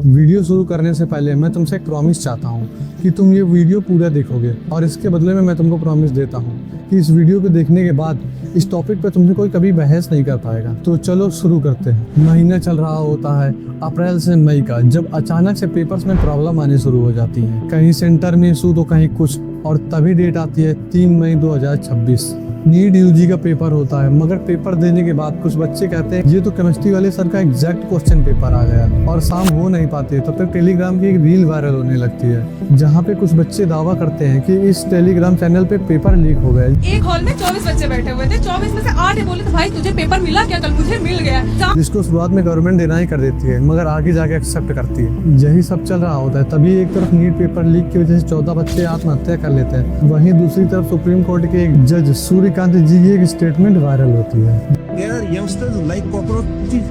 Video शुरू करने से पहले मैं तुमसे एक प्रॉमिस चाहता हूँ कि तुम ये वीडियो पूरा देखोगे और इसके बदले में मैं तुमको प्रॉमिस देता हूँ कि इस वीडियो को देखने के बाद इस टॉपिक पे तुमसे कोई कभी बहस नहीं कर पाएगा। तो चलो शुरू करते हैं। महीना चल रहा होता है अप्रैल से मई का, जब अचानक से पेपर्स में प्रॉब्लम आने शुरू हो जाती है। कहीं सेंटर में इशू तो कहीं कुछ, और तभी डेट आती है 3 मई 2026। नीट यूजी का पेपर होता है, मगर पेपर देने के बाद कुछ बच्चे कहते हैं ये तो केमिस्ट्री वाले सर का एग्जैक्ट क्वेश्चन पेपर आ गया, और शाम हो नहीं पाती है। तब तक टेलीग्राम की एक रील वायरल होने लगती है जहाँ पे कुछ बच्चे दावा करते हैं कि इस टेलीग्राम चैनल पे पेपर लीक हो गए। एक हॉल में 24 बच्चे बैठे हुए थे, 24 में से 8 बोले तो भाई तुझे पेपर मिला क्या? कल मुझे मिल गया। जिसको शुरुआत में गवर्नमेंट डिनाई कर देती है, मगर आगे जाके एक्सेप्ट करती है। यही सब चल रहा होता है, तभी एक तरफ नीट पेपर लीक की वजह से 14 बच्चे आत्महत्या कर लेते हैं, वहीं दूसरी तरफ सुप्रीम कोर्ट के एक जज सूर्यकांत जी की एक स्टेटमेंट वायरल होती है। There are youngsters like cockroaches.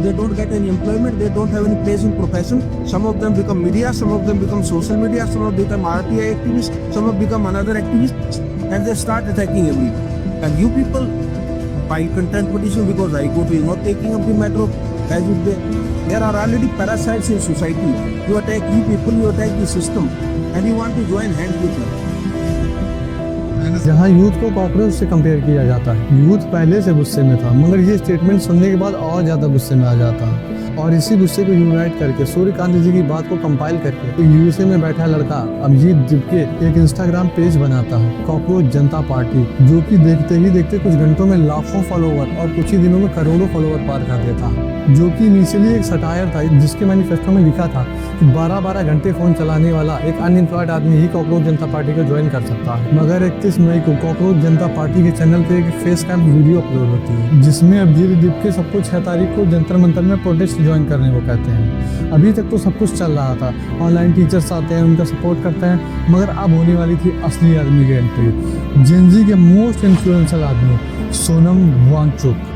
They don't get any employment. They don't have any place in profession. Some of them become media. Some of them become social media. Some of them become RTI activists. Some of them become another activists, and they start attacking everyone. And you people buy content petition because I go to you not taking up the matter as if there are already parasites in society. You attack you people. You attack the system, and you want to join hands with them. जहाँ youth को cockroach से compare किया जाता है, youth पहले से गुस्से में था, मगर ये स्टेटमेंट सुनने के बाद और ज्यादा गुस्से में आ जाता है। और इसी गुस्से को यूनाइट करके सूर्यकांत जी की बात को कंपाइल करके यूएसए में बैठा लड़का अभिजीत दिपके एक इंस्टाग्राम पेज बनाता है, कॉकरोच जनता पार्टी, जो कि देखते ही देखते कुछ घंटों में लाखों फॉलोवर और कुछ ही दिनों में करोड़ों फॉलोवर पार कर देता है, जो कि इनिशियली एक सटायर था जिसके मैनिफेस्टो में लिखा था कि 12-12 घंटे फोन चलाने वाला एक अनएम्प्लॉयड आदमी ही कॉकरोच जनता पार्टी को ज्वाइन कर सकता है। मगर 31 मई को कॉकरोच जनता पार्टी के चैनल पे एक फेस कैम वीडियो अपलोड होती है, जिसमें अभिजीत दिपके सबको 6 तारीख को जंतर मंतर में प्रोटेस्ट ज्वाइन करने को कहते हैं। अभी तक तो सब कुछ चल रहा था, ऑनलाइन टीचर्स आते हैं, उनका सपोर्ट करते हैं, मगर अब होने वाली थी असली आदमी की एंट्री। जेनजी के मोस्ट इन्फ्लुएंशियल आदमी सोनम वांगचुक।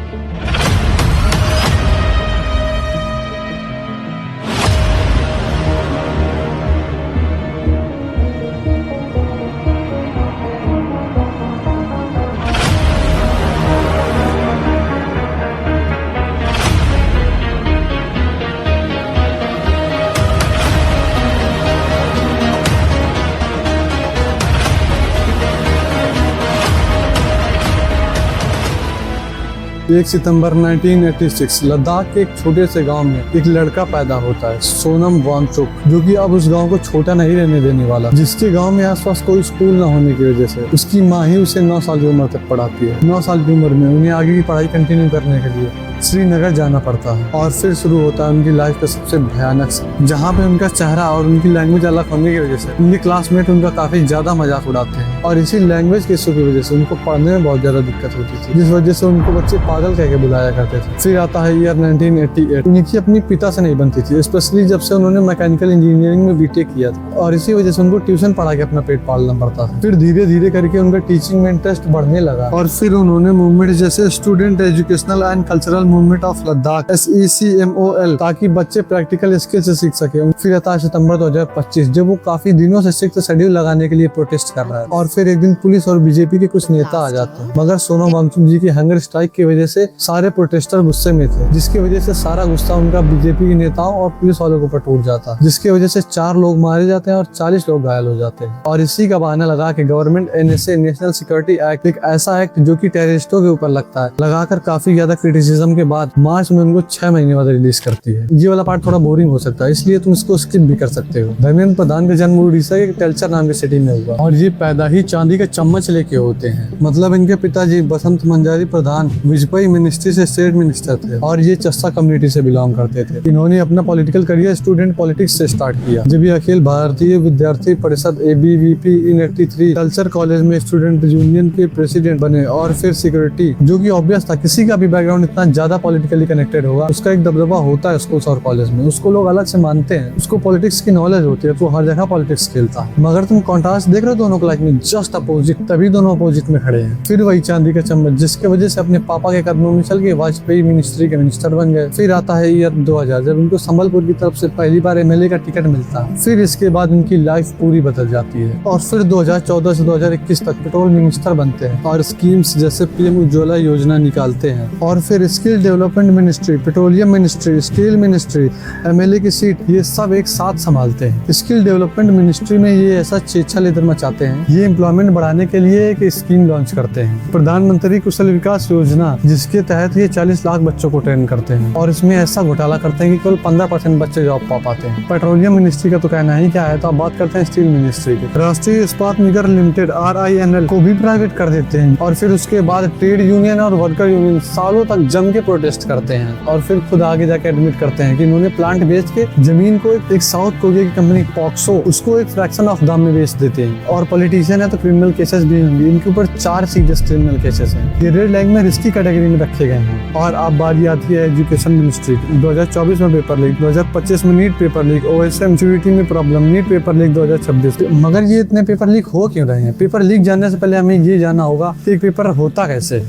एक सितंबर 1986 लद्दाख के एक छोटे से गांव में एक लड़का पैदा होता है, सोनम वांगचुक, जो कि अब उस गांव को छोटा नहीं रहने देने वाला। जिसके गांव में आसपास कोई स्कूल न होने की वजह से उसकी माँ ही उसे 9 साल की उम्र तक पढ़ाती है। 9 साल की उम्र में उन्हें आगे की पढ़ाई कंटिन्यू करने के लिए श्रीनगर जाना पड़ता है, और फिर शुरू होता है उनकी लाइफ का सबसे भयानक समय, जहाँ पे उनका चेहरा और उनकी लैंग्वेज अलग होने की वजह से उनके क्लासमेट उनका काफी ज्यादा मजाक उड़ाते हैं, और इसी लैंग्वेज के इशू की वजह से उनको पढ़ने में बहुत ज्यादा दिक्कत होती थी, जिस वजह से उनको बच्चे पागल कह के बुलाया करते थे। फिर आता है ईयर 1988। उनकी अपनी पिता से नहीं बनती थी, स्पेशली जब से उन्होंने मैकेनिकल इंजीनियरिंग में बीटेक किया था, और इसी वजह से उनको ट्यूशन पढ़ा के अपना पेट पालना पड़ता था। फिर धीरे धीरे करके उनका टीचिंग में इंटरेस्ट बढ़ने लगा, और फिर उन्होंने मूवमेंट जैसे student educational and cultural movement of Ladakh SECMOL, ताकि बच्चे प्रैक्टिकल स्किल से सीख सके। फिर आता है सितंबर 2025, जब वो काफी दिनों से 6th शेड्यूल लगाने के लिए प्रोटेस्ट कर रहा है, और फिर एक दिन पुलिस और बीजेपी के कुछ नेता आ जाते हैं, मगर सोनम वांगचुक जी की हंगर स्ट्राइक की वजह से सारे प्रोटेस्टर गुस्से में थे, जिसकी वजह से सारा गुस्सा उनका बीजेपी के नेताओं और पुलिस वालों के ऊपर टूट जाता है, जिसकी वजह से 4 लोग मारे जाते हैं और 40 लोग घायल हो जाते हैं। और इसी का बहाना लगा के government NSA national security act, एक ऐसा एक्ट जो कि टेररिस्टों के ऊपर लगता है, लगाकर काफी ज्यादा क्रिटिसिज्म के बाद मार्च में उनको 6 महीने बाद रिलीज करती है। ये वाला पार्ट थोड़ा बोरिंग हो सकता है, इसलिए तुम इसको स्किप भी कर सकते हो। धर्मेंद्र प्रधान का जन्म उड़ीसा के टेलचर नाम की सिटी में हुआ, और ये पैदा ही चांदी का चम्मच लेके होते हैं। मतलब इनके पिताजी बसंत मंजारी प्रधान वाजपेयी मिनिस्ट्री से स्टेट मिनिस्टर थे, और ये चस्सा कम्युनिटी से बिलोंग करते थे। इन्होंने अपना पॉलिटिकल करियर स्टूडेंट पॉलिटिक्स से स्टार्ट किया, जब ये अखिल भारतीय विद्यार्थी परिषद ABVP in 83 कल्चर कॉलेज में स्टूडेंट यूनियन के प्रेसिडेंट बने, और फिर सिक्योरिटी, जो कि ऑब्वियस था, किसी का भी बैकग्राउंड इतना ज्यादा पॉलिटिकली कनेक्टेड होगा उसका एक दबदबा होता है स्कूल और कॉलेज में, उसको लोग अलग से मानते हैं, उसको पॉलिटिक्स की नॉलेज होती है, तो हर जगह पॉलिटिक्स खेलता है। मगर तुम कॉन्ट्रास्ट देख रहे हो दोनों को लाइफ में, जस्ट अपोजिट, तभी दोनों अपोजिट में खड़े हैं। फिर वही चांदी का चम्मच, जिसके वजह से अपने पापा के कदमों में चल के वाजपेयी मिनिस्ट्री के मिनिस्टर बन गए। फिर आता है ईयर 2000, जब उनको संबलपुर की तरफ से पहली बार एमएलए का टिकट मिलता है। फिर इसके बाद उनकी लाइफ पूरी बदल जाती है और फिर 2014 से 2021 तक पेट्रोल मिनिस्टर बनते हैं और स्कीम्स जैसे पीएम उज्ज्वला योजना निकालते हैं। और फिर skill development ministry, petroleum ministry, steel ministry, MLA की सीट, ये सब एक साथ संभालते हैं। स्किल डेवलपमेंट मिनिस्ट्री में ये ऐसा छेछल इधर मचाते हैं। ये एम्प्लॉयमेंट बढ़ाने के लिए एक स्कीम लॉन्च करते हैं, प्रधानमंत्री कौशल विकास योजना, जिसके तहत ये 40 लाख बच्चों को ट्रेन करते हैं। और इसमें ऐसा घोटाला करते हैं कि केवल 15% बच्चे जॉब पा पाते हैं। पेट्रोलियम मिनिस्ट्री का तो कहना ही क्या है। तो अब बात करते हैं स्टील मिनिस्ट्री की। राष्ट्रीय इस्पात निगम लिमिटेड RINL को भी प्राइवेट कर देते हैं और फिर उसके बाद ट्रेड यूनियन और वर्कर यूनियन सालों तक जम के प्रोटेस्ट करते हैं और फिर खुद आगे जाके एडमिट करते हैं कि इन्होंने प्लांट बेच के जमीन को एक साउथ कोरिया की कंपनी पॉक्सो, उसको एक फ्रैक्शन ऑफ दाम में बेच देते हैं। और पॉलिटिशियन है तो क्रिमिनल केसेस भी होंगे। इनके ऊपर 4 सीरियस क्रिमिनल केसेस हैं। ये रेड लाइन में रिस्की कैटेगरी में रखे गए हैं। और अब बारी आती है एजुकेशन मिनिस्ट्री की। 2024 में पेपर लीक, 2025 में NEET paper leak, OSM CUET में प्रॉब्लम, नीट पेपर लीक 2026। मगर ये इतने पेपर लीक हो क्यों रहे हैं? पेपर लीक जानने से पहले हमें ये जानना होगा कि एक पेपर होता कैसे।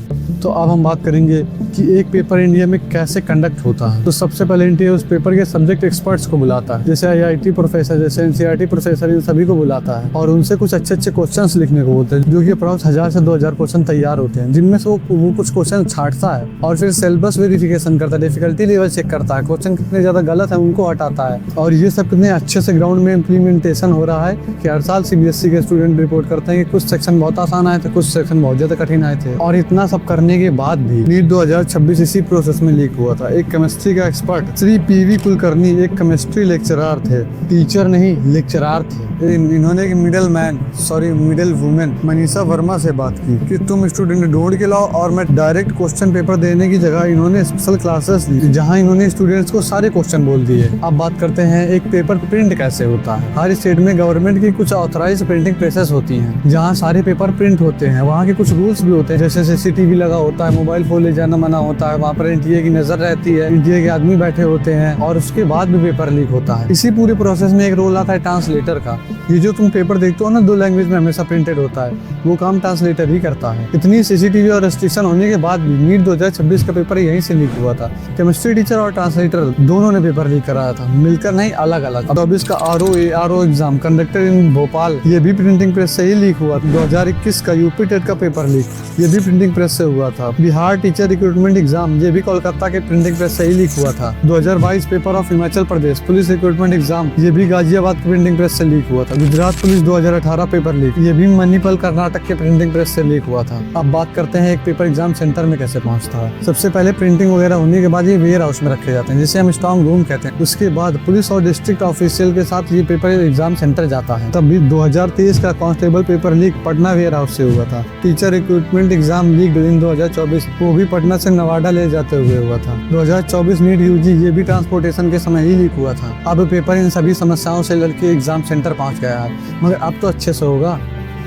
तो अब हम बात करेंगे कि एक पेपर इंडिया में कैसे कंडक्ट होता है। तो सबसे पहले इंडिया उस पेपर के सब्जेक्ट एक्सपर्ट्स को बुलाता है, जैसे IIT प्रोफेसर, जैसे NCERT प्रोफेसर, इन सभी को बुलाता है और उनसे कुछ अच्छे क्वेश्चंस लिखने को बोलते हैं, जो कि अप्रॉक्स 1000 से 2000 क्वेश्चन तैयार होते हैं, जिनमें से वो कुछ क्वेश्चन छांटता है और फिर सिलेबस वेरिफिकेशन करता है, डिफिकल्टी लेवल चेक करता है, क्वेश्चन कितने ज्यादा गलत है उनको हटाता है। और ये सब कितने अच्छे से ग्राउंड में इम्प्लीमेंटेशन हो रहा है कि हर साल CBSE के स्टूडेंट रिपोर्ट करते हैं कि कुछ सेक्शन बहुत आसान आए थे, कुछ सेक्शन बहुत ज्यादा कठिन आए थे। और इतना सब करने के बाद भी नीट 2026 इसी प्रोसेस में लीक हुआ था। एक केमिस्ट्री का एक्सपर्ट श्री PV कुलकर्णी एक केमिस्ट्री लेक्चरर थे, टीचर नहीं लेक्चरर थे। इन्होंने एक मिडिल वुमेन मनीषा वर्मा से बात की कि तुम स्टूडेंट ढूंढ के लाओ और मैं डायरेक्ट क्वेश्चन पेपर देने की जगह इन्होंने स्पेशल क्लासेस दी, जहां इन्होंने स्टूडेंट्स को सारे क्वेश्चन बोल दिए। अब बात करते हैं एक पेपर प्रिंट कैसे होता है। हर स्टेट में गवर्नमेंट की कुछ ऑथराइज प्रिंटिंग प्रेसेस होती हैं, जहां सारे पेपर प्रिंट होते हैं। वहां के कुछ रूल्स भी होते हैं, जैसे CCTV लगा होता है, मोबाइल फोन ले जाना मना होता है, वहाँ पर NTA की नजर रहती है, NTA के आदमी बैठे होते हैं और उसके बाद भी पेपर लीक होता है। इसी पूरे प्रोसेस में एक रोल आता है ट्रांसलेटर का। ये जो तुम पेपर देखते हो ना 2 लैंग्वेज में हमेशा प्रिंटेड होता है, वो काम ट्रांसलेटर ही करता है। इतनी CCTV और रेस्ट्रिक्शन होने के बाद भी नीट 2026 का पेपर यहीं से लीक हुआ था। केमिस्ट्री टीचर और ट्रांसलेटर दोनों ने पेपर लीक कराया था, मिलकर नहीं, अलग अलग। अब इसका RO exam conducted in Bhopal, ये भी प्रिंटिंग प्रेस से ही लीक हुआ। 2021 का UP टेट का पेपर लीक, ये भी प्रिंटिंग प्रेस से हुआ था। बिहार टीचर रिक्रूटमेंट एग्जाम, ये भी कोलकाता के प्रिंटिंग प्रेस से ही लीक हुआ था। 2022 paper of Himachal Pradesh police recruitment exam, ये भी गाजियाबाद के प्रिंटिंग प्रेस से लीक हुआ था। गुजरात पुलिस 2018 पेपर लीक, ये भी मणिपाल कर्नाटक के प्रिंटिंग प्रेस से लीक हुआ था। अब बात करते हैं एक पेपर एग्जाम सेंटर में कैसे पहुंचता है। सबसे पहले प्रिंटिंग वगैरह होने के बाद ये वेयर हाउस में रखे जाते हैं, जिसे हम स्ट्रॉन्ग रूम कहते हैं। उसके बाद पुलिस और डिस्ट्रिक्ट ऑफिशियल के साथ ये पेपर एग्जाम सेंटर जाता है। तब भी 2023 का constable paper leak Patna warehouse से हुआ था। Teacher recruitment exam leak in 2024, वो भी पटना से नवाडा ले जाते हुए हुआ था। 2024 नीट UG, ये भी ट्रांसपोर्टेशन के समय ही लीक हुआ था। अब पेपर इन सभी समस्याओं से लड़के एग्जाम सेंटर पहुंच गया है, मगर अब तो अच्छे से होगा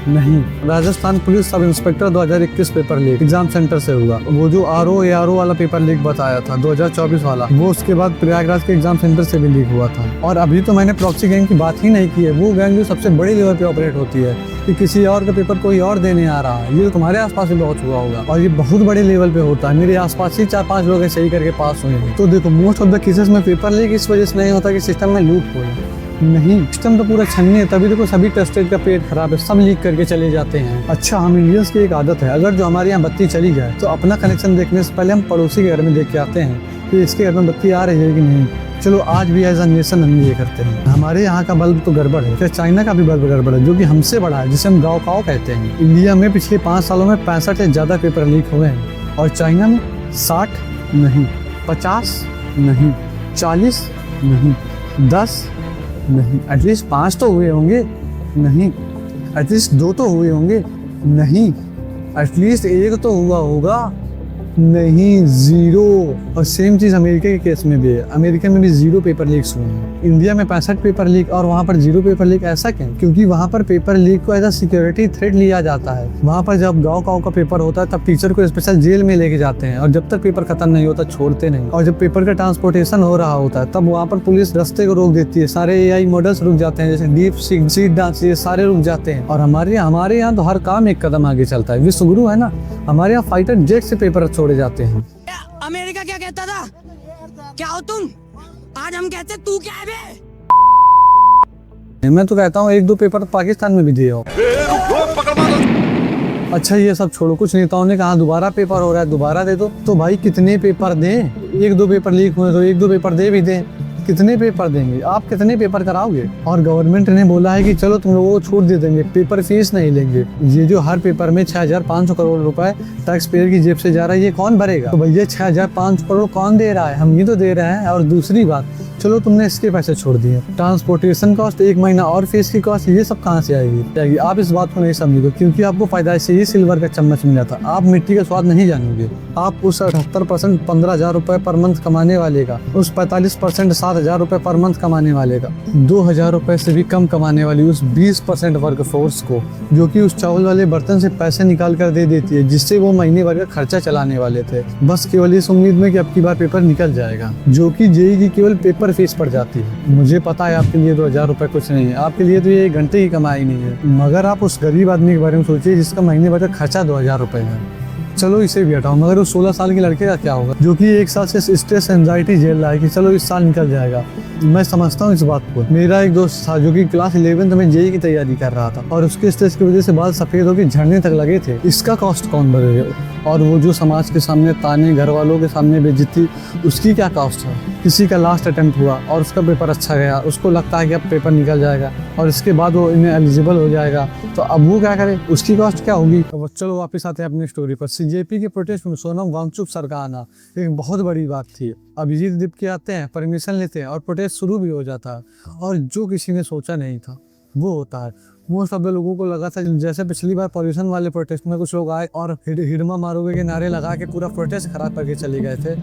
नहीं। Rajasthan police sub inspector 2021 paper leak exam centre से हुआ। वो जो RO वाला पेपर लीक बताया था 2024 वाला, वो उसके बाद प्रयागराज के एग्जाम सेंटर से भी लीक हुआ था। और अभी तो मैंने प्रॉक्सी गैंग की बात ही नहीं की है, वो गैंग जो सबसे बड़ी लेवल पे ऑपरेट होती है कि किसी और का पेपर कोई और देने आ रहा है। ये तो तुम्हारे आसपास भी बहुत हुआ होगा और ये बहुत बड़े लेवल पे होता है। मेरे आसपास ही 4-5 लोग सही करके पास हुए हैं। तो देखो मोस्ट ऑफ द केसेस में पेपर लीक इस वजह से नहीं होता कि सिस्टम में लूप हो, नहीं, सिस्टम तो पूरा छन्नी है। तभी देखो सभी टेस्टेड का पेट खराब है, सब लीक करके चले जाते हैं। अच्छा, हम इंडियंस की एक आदत है, अगर जो हमारे यहाँ बत्ती चली जाए तो अपना कनेक्शन देखने से पहले हम पड़ोसी के घर में देख के आते हैं कि इसके घर में बत्ती आ रही है कि नहीं। चलो आज भी एज अ नेशन हम ये करते हैं। हमारे यहाँ का बल्ब तो गड़बड़ है, क्या चाइना का भी बल्ब गड़बड़ है, जो कि हमसे बड़ा है, जिसे हम गाँव काव कहते हैं। इंडिया में पिछले 5 सालों में 65 से ज़्यादा पेपर लीक हुए हैं और चाइना में 60 नहीं, 50 नहीं, 40 नहीं, 10 नहीं, एटलीस्ट 5 तो हुए होंगे नहीं, एटलीस्ट 2 तो हुए होंगे नहीं, एटलीस्ट 1 तो हुआ होगा नहीं, 0। और सेम चीज़ अमेरिका के केस में भी है। अमेरिका में भी 0 पेपर लीक्स हुए हैं। इंडिया में 65 पेपर लीक और वहाँ पर 0 पेपर लीक। ऐसा क्यों? क्योंकि वहाँ पर पेपर लीक को एज अ सिक्योरिटी थ्रेट लिया जाता है। वहाँ पर जब गाँव का पेपर होता है तब टीचर को स्पेशल जेल में लेके जाते हैं और जब तक पेपर खत्म नहीं होता छोड़ते नहीं। और जब पेपर का ट्रांसपोर्टेशन हो रहा होता है तब वहाँ पर पुलिस रास्ते को रोक देती है, सारे AI मॉडल्स रुक जाते हैं, जैसे डीप सीड डांस, ये सारे रुक जाते हैं। और हमारे यहाँ तो हर काम एक कदम आगे चलता है। विश्व गुरु है ना, हमारे यहाँ फाइटर जेट से पेपर छोड़े जाते हैं। अमेरिका क्या कहता था? क्या हो तुम? आज हम कहते तू क्या है बे? मैं तो कहता हूँ 1-2 पेपर पाकिस्तान में भी दिए हो। अच्छा ये सब छोड़ो, कुछ नेताओं ने कहा दोबारा पेपर हो रहा है, दोबारा दे दो। तो भाई कितने पेपर दें? 1-2 पेपर लीक हुए तो 1-2 पेपर दे भी दें। कितने पेपर देंगे? आप कितने पेपर कराओगे? और गवर्नमेंट ने बोला है कि चलो तुम लोगों को छूट दे देंगे, पेपर फीस नहीं लेंगे। ये जो हर पेपर में 6,500 करोड़ रुपए टैक्स पेयर की जेब से जा रहा है, ये कौन भरेगा? तो भैया 6,500 करोड़ कौन दे रहा है? हम ही तो दे रहे हैं। और दूसरी बात, चलो तुमने इसके पैसे छोड़ दिए, ट्रांसपोर्टेशन कॉस्ट, 1 महीना और फीस की कॉस्ट, ये सब कहाँ से आएगी? आप इस बात को नहीं समझोगे, क्योंकि आपको फायदा इससे ही सिल्वर का चम्मच मिला था। आप मिट्टी का स्वाद नहीं जानोगे। आप उस 78% 15,000 रुपए पर मंथ कमाने वाले का, उस 45% 7,000 रुपए पर मंथ कमाने वाले का, 2,000 रुपए से भी कम कमाने वाली उस 20% वर्क फोर्स को, जो कि उस चावल वाले बर्तन से पैसे निकाल कर दे देती है, जिससे वो महीने भर का खर्चा चलाने वाले थे, बस केवल इस उम्मीद में कि अब की बार पेपर निकल जाएगा, जो कि जेईई की केवल पेपर फीस पड़ जाती है। मुझे पता है आपके लिए 2,000 रुपए कुछ नहीं है, आपके लिए तो ये 1 घंटे की कमाई नहीं है, मगर आप उस गरीब आदमी के बारे में सोचिए जिसका महीने भर का खर्चा 2,000 रुपए है। चलो इसे भी हटाओ, मगर उस 16 साल के लड़के का क्या होगा, जो कि 1 साल से स्ट्रेस एंजाइटी झेल रहा है कि चलो इस साल निकल जाएगा। मैं समझता हूँ इस बात को। मेरा एक दोस्त था जो कि क्लास 11th में जेईई की तैयारी कर रहा था, और उसके स्ट्रेस की वजह से बाल सफेद होकर झड़ने तक लगे थे। इसका कॉस्ट कौन भरेगा? और वो जो समाज के सामने ताने, घर वालों के सामने बेइज्जती, उसकी क्या कॉस्ट है? किसी का लास्ट अटेम्प्ट हुआ और उसका पेपर अच्छा गया, उसको लगता है कि अब पेपर निकल जाएगा और इसके बाद वो इन्हें एलिजिबल हो जाएगा, तो अब वो क्या करे? उसकी कॉस्ट क्या होगी? अब चलो वापस आते हैं अपनी स्टोरी पर। सीजेपी के प्रोटेस्ट में सोनम वांगचुक सर का आना एक बहुत बड़ी बात थी। अभिजीत दीप आते हैं, परमिशन लेते हैं और प्रोटेस्ट शुरू भी हो जाता है, और जो किसी ने सोचा नहीं था वो होता है। मोस्ट ऑफ द लोगों को लगा था जैसे पिछली बार पॉल्यूशन वाले प्रोटेस्ट में कुछ लोग आए और हिडमा मारोगे के नारे लगा के पूरा प्रोटेस्ट खराब करके चले गए थे,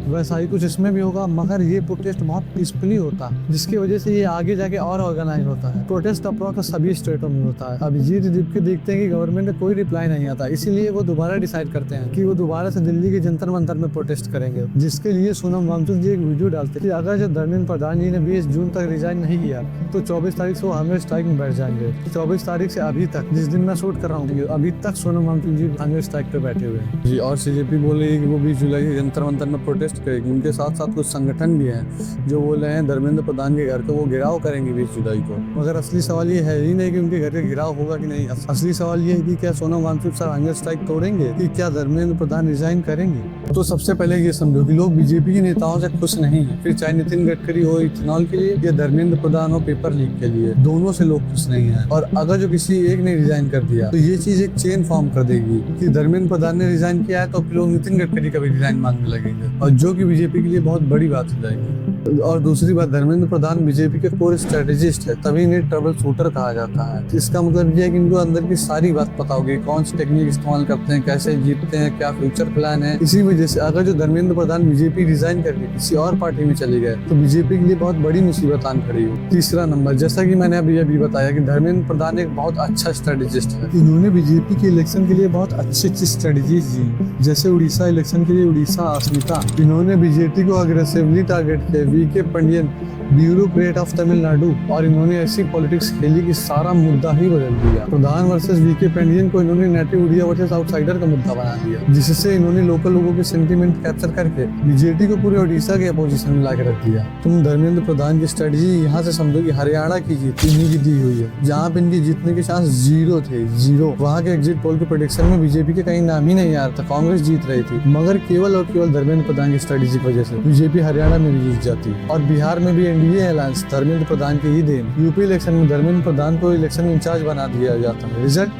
वैसा ही कुछ इसमें भी होगा, मगर ये प्रोटेस्ट बहुत पीसफुली होता है, जिसकी वजह से ये आगे जाके और ऑर्गेनाइज होता है। प्रोटेस्ट अप्रोच सभी स्टेटों में होता है। अभिजीत दीप के देखते हैं कि गवर्नमेंट में कोई रिप्लाई नहीं आता, इसीलिए वो दोबारा डिसाइड करते हैं कि वो दोबारा से दिल्ली के जंतर मंतर में प्रोटेस्ट करेंगे, जिसके लिए सोनम वांगचुक जी एक वीडियो डालते कि अगर जब धर्मेंद्र प्रधान जी ने 20 जून तक रिजाइन नहीं किया तो 24 तारीख से वो हंगर स्ट्राइक में बैठ जाएंगे। 24 तारीख से अभी तक, जिस दिन मैं शूट कर रहा हूँ, अभी तक सोनम वांगचुक जी हंगर स्ट्राइक पे बैठे हुए हैं जी। और सीजेपी बोल रही है कि वो 20 जुलाई के जंतर मंतर में प्रोटेस्ट करेगी। उनके साथ साथ कुछ संगठन भी हैं जो बोल रहे हैं धर्मेंद्र प्रधान के घर को वो घेराव करेंगे 20 जुलाई को। मगर असली सवाल ये है ही नहीं कि उनके घर का घेराव होगा कि नहीं। असली सवाल ये है कि क्या Sonam Wangchuk sir hunger strike तोड़ेंगे, कि क्या धर्मेंद्र प्रधान रिजाइन करेंगे। तो सबसे पहले ये समझो कि लोग बीजेपी के नेताओं से खुश नहीं है, फिर चाहे नितिन गडकरी हो इथेनॉल के लिए या धर्मेंद्र प्रधान हो पेपर लीक के लिए, दोनों से लोग खुश नहीं है। और अगर जो किसी एक ने रिजाइन कर दिया तो ये चीज एक चेन फॉर्म कर देगी कि धर्मेंद्र प्रधान ने रिजाइन किया है तो फिर लोग नितिन गडकरी का भी रिजाइन मांगने लगेंगे, और जो कि बीजेपी के लिए बहुत बड़ी बात हो जाएगी। और दूसरी बात, धर्मेंद्र प्रधान बीजेपी के कोर स्ट्रेटेजिस्ट है, तभी इन्हें ट्रबल शूटर कहा जाता है। इसका मतलब यह है कि इनको अंदर की सारी बात पता होगी, कौन सी टेक्निक इस्तेमाल करते हैं, कैसे जीतते हैं, क्या फ्यूचर प्लान है। इसी वजह से अगर जो धर्मेंद्र प्रधान बीजेपी रिजाइन करके किसी और पार्टी में चले गए तो बीजेपी के लिए बहुत बड़ी मुसीबत आन खड़ी हो। तीसरा नंबर, जैसा कि मैंने अभी बताया कि धर्मेंद्र प्रधान एक बहुत अच्छा स्ट्रेटेजिस्ट है। इन्होंने बीजेपी के इलेक्शन के लिए बहुत अच्छी स्ट्रेटेजीज दी, जैसे उड़ीसा इलेक्शन के लिए उड़ीसा अस्मिता। इन्होंने बीजेपी को अग्रेसिवली टारगेट किया, वीके पंडियन, ब्यूरोक्रेट ऑफ तमिलनाडु, और इन्होंने ऐसी पॉलिटिक्स खेली कि सारा मुद्दा ही बदल दिया। प्रधान वर्सेस वीके पंडियन को इन्होंने नेटिव उड़िया वर्सेस आउटसाइडर का मुद्दा बना दिया, जिससे इन्होंने लोकल लोगों के सेंटीमेंट कैप्चर करके बीजेपी को पूरे ओडिशा के अपोजिशन में लाके रख दिया। तुम धर्मेंद्र प्रधान की स्ट्रेटजी यहाँ से समझो कि हरियाणा की जीत इन्हीं की दी हुई है, जहाँ पे इनकी जीतने के चांस 0 थे, 0। वहाँ के एग्जिट पोल के प्रेडिक्शन में बीजेपी के कहीं नाम ही नहीं आ रहा था, कांग्रेस जीत रही थी, मगर केवल और केवल धर्मेंद्र प्रधान की स्ट्रेटजी की वजह से बीजेपी हरियाणा में भी जीत जाती है। और बिहार में भी एनडीए अलायंस धर्मेंद्र प्रधान की ही देन। यूपी इलेक्शन में धर्मेंद्र प्रधान को इलेक्शन इंचार्ज बना दिया जाता है। रिजल्ट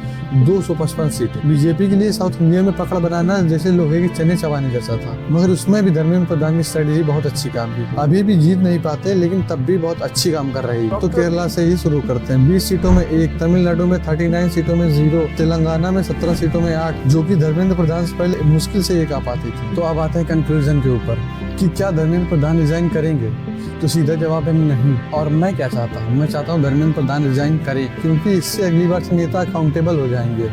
255 सीटें। बीजेपी के लिए साउथ इंडिया में पकड़ बनाना जैसे लोहे के चने चबाने जैसा था, मगर उसमें भी धर्मेंद्र प्रधान की स्ट्रेटेजी बहुत अच्छी काम की। अभी भी जीत नहीं पाते, लेकिन तब भी बहुत अच्छी काम कर रही है। तो केरला से ही शुरू करते हैं। 20 सीटों में 1, तमिलनाडु में 39 सीटों में 0, तेलंगाना में 17 सीटों में 8, जो कि धर्मेंद्र प्रधान से पहले मुश्किल से 1 आ पाती थी। तो अब आते हैं कंक्लूजन के ऊपर कि क्या धर्मेंद्र प्रधान रिजाइन करेंगे, तो सीधा जवाब है नहीं। और मैं क्या चाहता हूँ, मैं चाहता हूँ धर्मेंद्र प्रधान रिजाइन करें, क्योंकि इससे अगली बार से नेता अकाउंटेबल हो जाएंगे।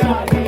चाहिए